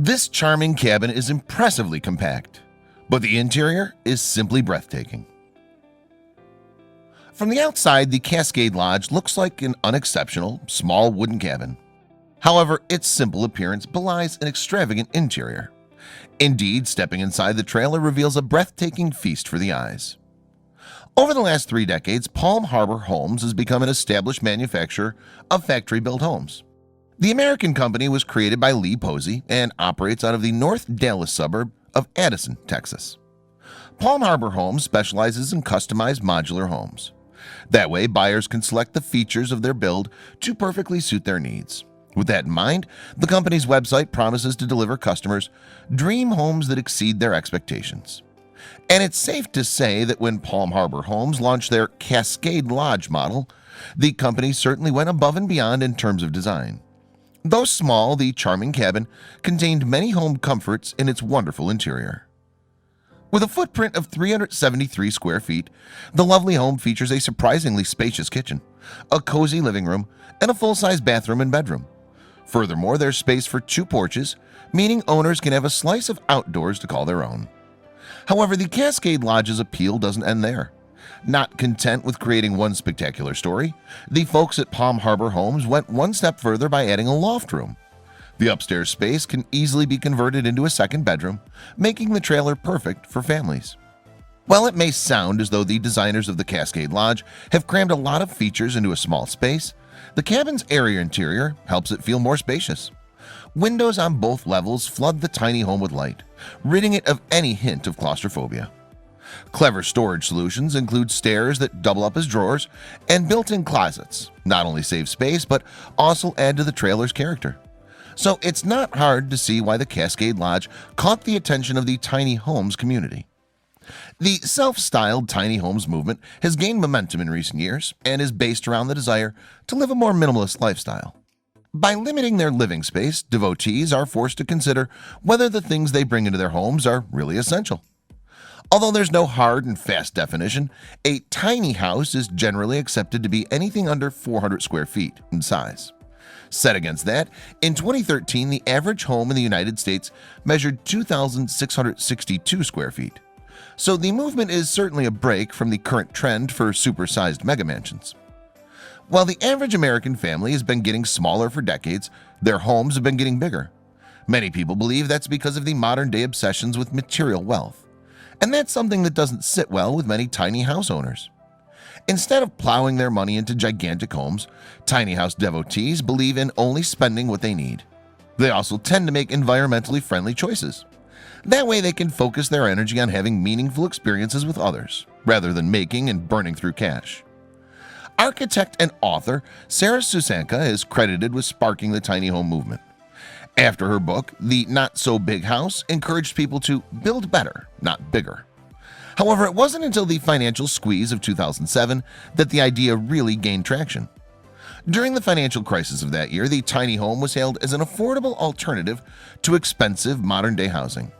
This charming cabin is impressively compact, but the interior is simply breathtaking. From the outside, the Cascade Lodge looks like an unexceptional, small wooden cabin. However, its simple appearance belies an extravagant interior. Indeed, stepping inside the trailer reveals a breathtaking feast for the eyes. Over the last 3 decades, Palm Harbor Homes has become an established manufacturer of factory-built homes. The American company was created by Lee Posey and operates out of the North Dallas suburb of Addison, Texas. Palm Harbor Homes specializes in customized modular homes. That way, buyers can select the features of their build to perfectly suit their needs. With that in mind, the company's website promises to deliver customers dream homes that exceed their expectations. And it's safe to say that when Palm Harbor Homes launched their Cascade Lodge model, the company certainly went above and beyond in terms of design. Though small, the charming cabin contained many home comforts in its wonderful interior. With a footprint of 373 square feet, the lovely home features a surprisingly spacious kitchen, a cozy living room, and a full-size bathroom and bedroom. Furthermore, there's space for 2 porches, meaning owners can have a slice of outdoors to call their own. However, the Cascade Lodge's appeal doesn't end there. Not content with creating one spectacular story, the folks at Palm Harbor Homes went one step further by adding a loft room. The upstairs space can easily be converted into a second bedroom, making the trailer perfect for families. While it may sound as though the designers of the Cascade Lodge have crammed a lot of features into a small space, the cabin's airy interior helps it feel more spacious. Windows on both levels flood the tiny home with light, ridding it of any hint of claustrophobia. Clever storage solutions include stairs that double up as drawers and built-in closets not only save space but also add to the trailer's character. So it's not hard to see why the Cascade Lodge caught the attention of the tiny homes community. The self-styled tiny homes movement has gained momentum in recent years and is based around the desire to live a more minimalist lifestyle. By limiting their living space, devotees are forced to consider whether the things they bring into their homes are really essential. Although there's no hard and fast definition, a tiny house is generally accepted to be anything under 400 square feet in size. Set against that, in 2013, the average home in the United States measured 2,662 square feet. So the movement is certainly a break from the current trend for supersized megamansions. While the average American family has been getting smaller for decades, their homes have been getting bigger. Many people believe that's because of the modern-day obsessions with material wealth. And that's something that doesn't sit well with many tiny house owners. Instead of plowing their money into gigantic homes, tiny house devotees believe in only spending what they need. They also tend to make environmentally friendly choices. That way they can focus their energy on having meaningful experiences with others, rather than making and burning through cash. Architect and author Sarah Susanka is credited with sparking the tiny home movement. After her book, The Not-So-Big House encouraged people to build better, not bigger. However, it wasn't until the financial squeeze of 2007 that the idea really gained traction. During the financial crisis of that year, the tiny home was hailed as an affordable alternative to expensive modern-day housing.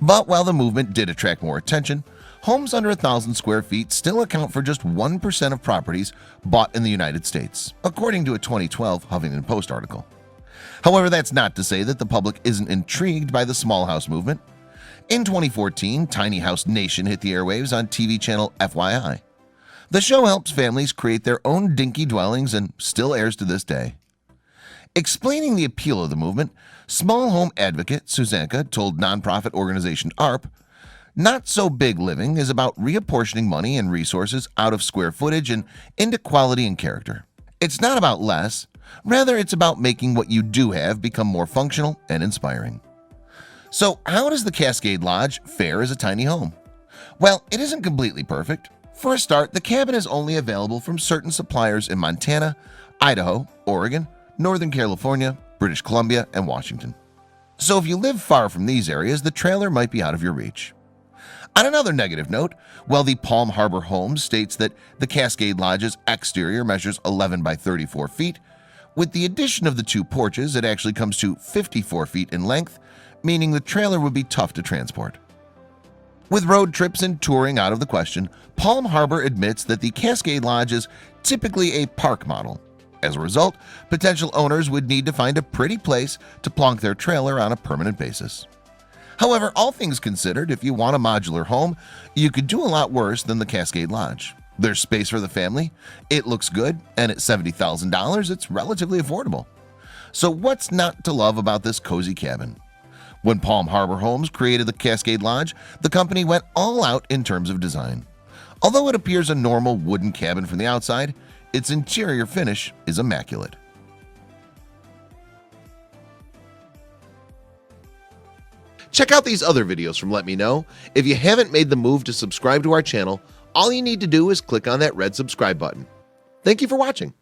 But while the movement did attract more attention, homes under 1,000 square feet still account for just 1% of properties bought in the United States, according to a 2012 Huffington Post article. However, that's not to say that the public isn't intrigued by the small house movement. In 2014, Tiny House Nation hit the airwaves on TV channel FYI. The show helps families create their own dinky dwellings and still airs to this day. Explaining the appeal of the movement, small home advocate Susanka told nonprofit organization ARP, "Not so big living is about reapportioning money and resources out of square footage and into quality and character. It's not about less, rather it's about making what you do have become more functional and inspiring." So how does the Cascade Lodge fare as a tiny home? Well, it isn't completely perfect. For a start, the cabin is only available from certain suppliers in Montana, Idaho, Oregon, Northern California, British Columbia, and Washington. So if you live far from these areas, the trailer might be out of your reach. On another negative note, while the Palm Harbor Homes states that the Cascade Lodge's exterior measures 11 by 34 feet, with the addition of the 2 porches, it actually comes to 54 feet in length, meaning the trailer would be tough to transport. With road trips and touring out of the question, Palm Harbor admits that the Cascade Lodge is typically a park model. As a result, potential owners would need to find a pretty place to plonk their trailer on a permanent basis. However, all things considered, if you want a modular home, you could do a lot worse than the Cascade Lodge. There's space for the family, it looks good, and at $70,000 it's relatively affordable. So what's not to love about this cozy cabin? When Palm Harbor Homes created the Cascade Lodge, the company went all out in terms of design. Although it appears a normal wooden cabin from the outside, its interior finish is immaculate. Check out these other videos from Let Me Know. If you haven't made the move to subscribe to our channel, all you need to do is click on that red subscribe button. Thank you for watching.